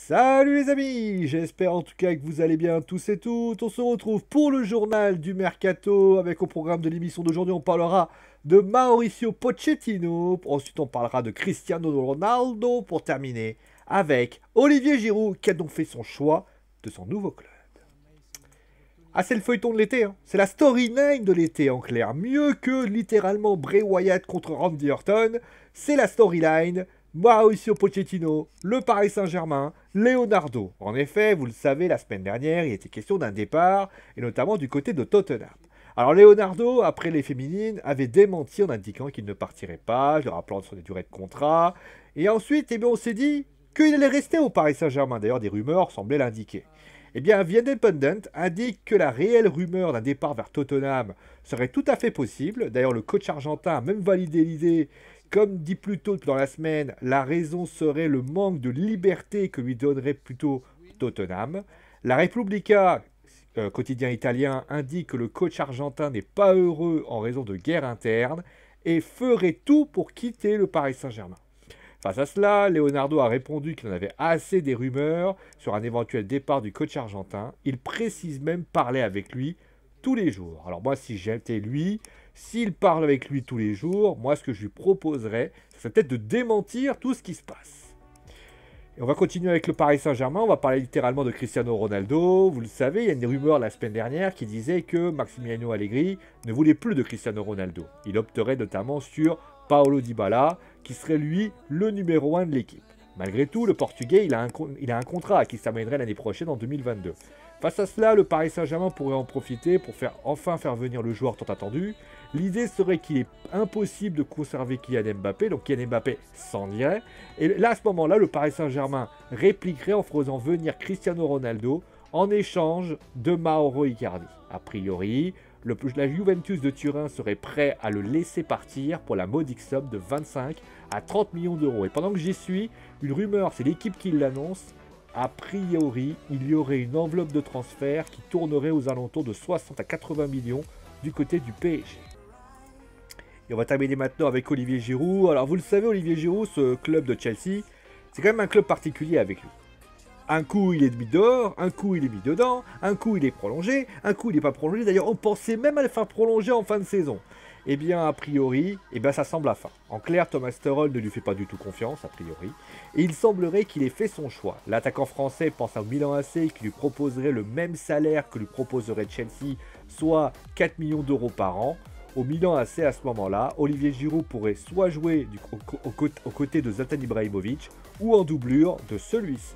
Salut les amis, j'espère en tout cas que vous allez bien tous et toutes. On se retrouve pour le journal du Mercato avec au programme de l'émission d'aujourd'hui on parlera de Mauricio Pochettino, ensuite on parlera de Cristiano Ronaldo pour terminer avec Olivier Giroud qui a donc fait son choix de son nouveau club. Ah, c'est le feuilleton de l'été, hein. C'est la storyline de l'été en clair. Mieux que littéralement Bray Wyatt contre Randy Orton, c'est la storyline Mauricio Pochettino, le Paris Saint-Germain, Leonardo. En effet, vous le savez, la semaine dernière, il était question d'un départ, et notamment du côté de Tottenham. Alors Leonardo, après les féminines, avait démenti en indiquant qu'il ne partirait pas, le rappelant sur des durées de contrat. Et ensuite, eh bien, on s'est dit qu'il allait rester au Paris Saint-Germain. D'ailleurs, des rumeurs semblaient l'indiquer. Eh bien, The Independent indique que la réelle rumeur d'un départ vers Tottenham serait tout à fait possible. D'ailleurs, le coach argentin a même validé l'idée. Comme dit plus tôt dans la semaine, la raison serait le manque de liberté que lui donnerait plutôt Tottenham. La Repubblica, quotidien italien, indique que le coach argentin n'est pas heureux en raison de guerre interne et ferait tout pour quitter le Paris Saint-Germain. Face à cela, Leonardo a répondu qu'il en avait assez des rumeurs sur un éventuel départ du coach argentin. Il précise même parler avec lui tous les jours. Alors moi, si j'étais lui, s'il parle avec lui tous les jours, moi, ce que je lui proposerais, c'est peut-être de démentir tout ce qui se passe. Et on va continuer avec le Paris Saint-Germain, on va parler littéralement de Cristiano Ronaldo. Vous le savez, il y a une rumeur la semaine dernière qui disait que Massimiliano Allegri ne voulait plus de Cristiano Ronaldo. Il opterait notamment sur Paulo Dybala, qui serait lui le numéro 1 de l'équipe. Malgré tout, le Portugais, il a un contrat qui s'amènerait l'année prochaine en 2022. Face à cela, le Paris Saint-Germain pourrait en profiter pour enfin faire venir le joueur tant attendu. L'idée serait qu'il est impossible de conserver Kylian Mbappé, donc Kylian Mbappé s'en irait. Et là, à ce moment-là, le Paris Saint-Germain répliquerait en faisant venir Cristiano Ronaldo en échange de Mauro Icardi. A priori, la Juventus de Turin serait prêt à le laisser partir pour la modique somme de 25 à 30 millions d'euros. Et pendant que j'y suis, une rumeur, c'est l'équipe qui l'annonce. A priori, il y aurait une enveloppe de transfert qui tournerait aux alentours de 60 à 80 millions du côté du PSG. Et on va terminer maintenant avec Olivier Giroud. Alors vous le savez, Olivier Giroud, ce club de Chelsea, c'est quand même un club particulier avec lui. Un coup il est mis dehors, un coup il est mis dedans, un coup il est prolongé, un coup il n'est pas prolongé. D'ailleurs on pensait même à le faire prolonger en fin de saison. Eh bien a priori, ça semble à fin. En clair, Thomas Tuchel ne lui fait pas du tout confiance, a priori. Et il semblerait qu'il ait fait son choix. L'attaquant français pense à Milan AC qui lui proposerait le même salaire que lui proposerait Chelsea, soit 4 millions d'euros par an. Au Milan AC à ce moment-là, Olivier Giroud pourrait soit jouer aux côtés de Zlatan Ibrahimovic ou en doublure de celui-ci.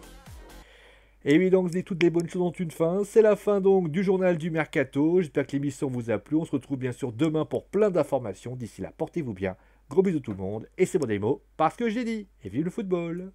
Et oui, donc, toutes les bonnes choses ont une fin. C'est la fin donc du journal du Mercato. J'espère que l'émission vous a plu. On se retrouve bien sûr demain pour plein d'informations. D'ici là, portez-vous bien. Gros bisous tout le monde. Et c'est mon démo parce que j'ai dit. Et vive le football!